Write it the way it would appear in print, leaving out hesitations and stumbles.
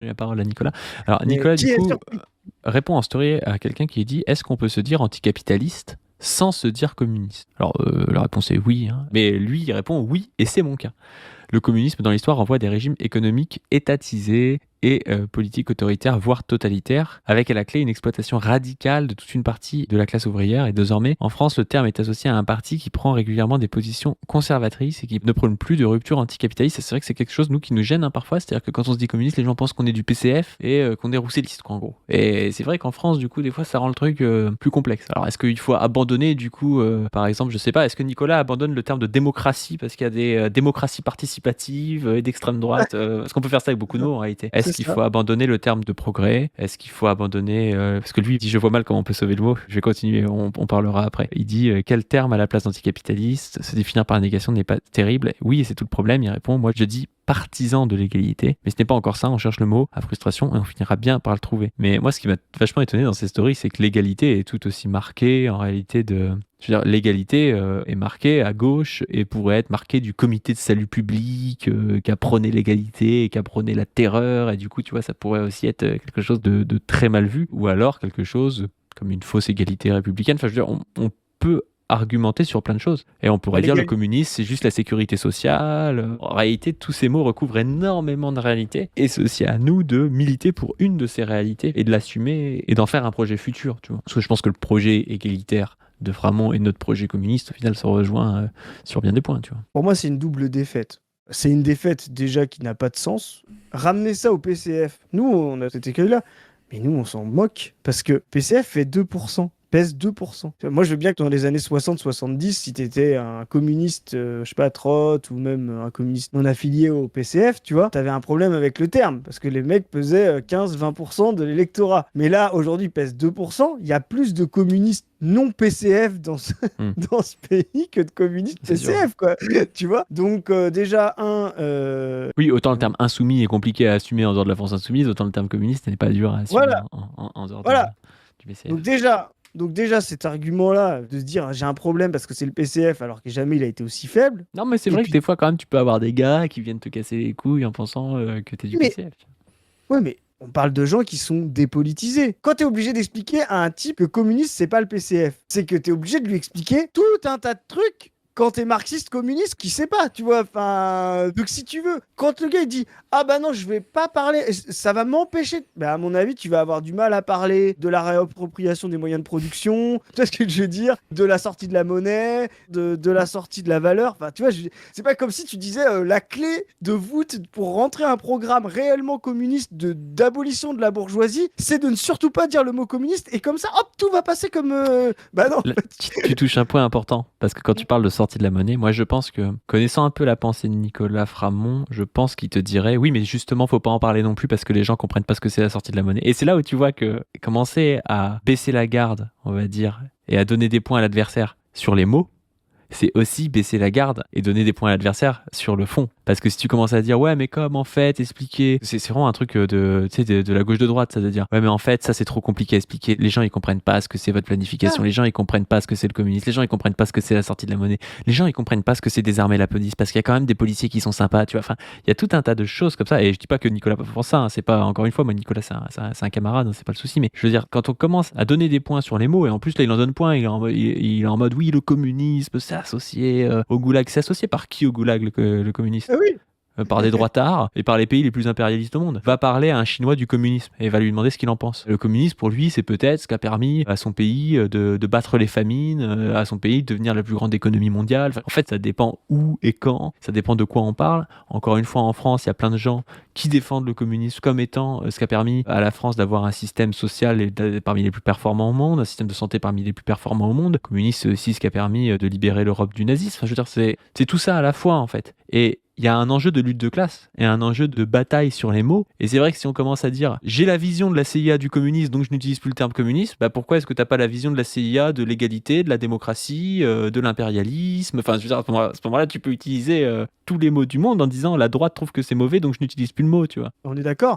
la parole à Nicolas. Alors Mais Nicolas, du qui est coup, surpris? répond en story à quelqu'un qui dit: «Est-ce qu'on peut se dire anticapitaliste sans se dire communiste?» Alors, la réponse est oui, hein, mais lui, il répond: «Oui, et c'est mon cas. Le communisme dans l'histoire renvoie à des régimes économiques étatisés et politiques autoritaires, voire totalitaires, avec à la clé une exploitation radicale de toute une partie de la classe ouvrière. Et désormais, en France, le terme est associé à un parti qui prend régulièrement des positions conservatrices et qui ne prône plus de rupture anticapitaliste. Et c'est vrai que c'est quelque chose, nous, qui nous gêne hein, parfois. C'est-à-dire que quand on se dit communiste, les gens pensent qu'on est du PCF et qu'on est rousseliste, quoi, en gros. Et c'est vrai qu'en France, du coup, des fois, ça rend le truc plus complexe. Alors, est-ce qu'il faut abandonner, du coup, par exemple, je sais pas, est-ce que Nicolas abandonne le terme de démocratie parce qu'il y a des démocraties participatives et d'extrême droite Est-ce qu'on peut faire ça avec beaucoup de mots en réalité? Est-ce C'est qu'il ça. faut abandonner le terme de progrès? Est-ce qu'il faut abandonner parce que lui il dit je vois mal comment on peut sauver le mot. Je vais continuer, on parlera après. Il dit quel terme à la place d'anticapitaliste? Se définir par la négation n'est pas terrible. Oui, et c'est tout le problème. Il répond moi je dis partisan de l'égalité, mais ce n'est pas encore ça. On cherche le mot à frustration et on finira bien par le trouver. Mais moi, ce qui m'a vachement étonné dans ces stories, c'est que l'égalité est tout aussi marquée en réalité de. Je veux dire, l'égalité est marquée à gauche et pourrait être marquée du comité de salut public qui apprenait l'égalité et qui apprenait la terreur. Et du coup, tu vois, ça pourrait aussi être quelque chose de très mal vu. Ou alors quelque chose comme une fausse égalité républicaine. Enfin, je veux dire, on peut argumenter sur plein de choses. Et on Bah, pourrait dire le communisme, c'est juste la sécurité sociale. En réalité, tous ces mots recouvrent énormément de réalités. Et c'est aussi à nous de militer pour une de ces réalités et de l'assumer et d'en faire un projet futur. Tu vois. Parce que je pense que le projet égalitaire de Framont et notre projet communiste, au final, se rejoint sur bien des points. Tu vois. Pour moi, c'est une double défaite. C'est une défaite déjà qui n'a pas de sens. Ramener ça au PCF. Nous, on a cet écueil-là. Mais nous, on s'en moque. Parce que PCF fait 2%. Pèse 2%. Moi, je veux bien que dans les années 60-70, si tu étais un communiste, je sais pas, Trot, ou même un communiste non affilié au PCF, tu vois, tu avais un problème avec le terme, parce que les mecs pesaient 15-20% de l'électorat. Mais là, aujourd'hui, ils pèsent 2%. Il y a plus de communistes non PCF dans ce, dans ce pays que de communistes C'est sûr. PCF, quoi. Tu vois? Donc, déjà, Oui, autant le terme insoumis est compliqué à assumer en dehors de la France insoumise, autant le terme communiste n'est pas dur à assumer voilà, en dehors voilà. du PCF. Donc déjà, cet argument-là, de se dire j'ai un problème parce que c'est le PCF alors que jamais il a été aussi faible. Non, mais c'est Et vrai que puis, des fois, quand même, tu peux avoir des gars qui viennent te casser les couilles en pensant que t'es du mais, PCF. ouais, mais on parle de gens qui sont dépolitisés. Quand tu es obligé d'expliquer à un type que communiste, c'est pas le PCF, c'est que tu es obligé de lui expliquer tout un tas de trucs. Quand t'es marxiste communiste, qui sait pas, tu vois, enfin, donc si tu veux, quand le gars il dit ah bah non je vais pas parler, ça va m'empêcher, bah à mon avis tu vas avoir du mal à parler de la réappropriation des moyens de production, tu vois ce que je veux dire, de la sortie de la monnaie, de la sortie de la valeur, enfin tu vois, c'est pas comme si tu disais la clé de voûte pour rentrer un programme réellement communiste d'abolition de la bourgeoisie, c'est de ne surtout pas dire le mot communiste et comme ça hop tout va passer comme bah non. Là, tu touches un point important, parce que quand tu parles de sortie de la monnaie, moi je pense que, connaissant un peu la pensée de Nicolas Framont, je pense qu'il te dirait, oui mais justement faut pas en parler non plus parce que les gens comprennent pas ce que c'est la sortie de la monnaie. Et c'est là où tu vois que commencer à baisser la garde, on va dire, et à donner des points à l'adversaire sur les mots, c'est aussi baisser la garde et donner des points à l'adversaire sur le fond. Parce que si tu commences à dire ouais mais comme en fait expliquer, c'est vraiment un truc de la gauche de droite, ça de dire ouais mais en fait ça c'est trop compliqué à expliquer, les gens ils comprennent pas ce que c'est votre planification, Ah, les gens ils comprennent pas ce que c'est le communisme, les gens ils comprennent pas ce que c'est la sortie de la monnaie, les gens ils comprennent pas ce que c'est désarmer la police parce qu'il y a quand même des policiers qui sont sympas, tu vois, enfin il y a tout un tas de choses comme ça. Et je dis pas que Nicolas pense ça, hein, c'est pas, encore une fois, moi Nicolas c'est un camarade, hein, c'est pas le souci, mais je veux dire quand on commence à donner des points sur les mots, et en plus là il en donne point, il est en mode oui le communisme c'est associé au goulag, c'est associé par qui au goulag le communisme? ah oui. Par des droitards et par les pays les plus impérialistes au monde. Va parler à un Chinois du communisme et va lui demander ce qu'il en pense. Le communisme, pour lui, c'est peut-être ce qui a permis à son pays de battre les famines, à son pays de devenir la plus grande économie mondiale. Enfin, en fait, ça dépend où et quand, ça dépend de quoi on parle. Encore une fois, en France, il y a plein de gens qui défendent le communisme comme étant ce qui a permis à la France d'avoir un système social parmi les plus performants au monde, un système de santé parmi les plus performants au monde. Le communisme, c'est aussi ce qui a permis de libérer l'Europe du nazisme. Enfin, je veux dire, c'est tout ça à la fois, en fait. Et il y a un enjeu de lutte de classe et un enjeu de bataille sur les mots. Et c'est vrai que si on commence à dire j'ai la vision de la CIA du communisme, donc je n'utilise plus le terme communiste, bah pourquoi est-ce que t'as pas la vision de la CIA de l'égalité, de la démocratie, de l'impérialisme? Enfin, je veux dire, à ce moment-là, tu peux utiliser tous les mots du monde en disant la droite trouve que c'est mauvais, donc je n'utilise plus le mot, tu vois. On est d'accord.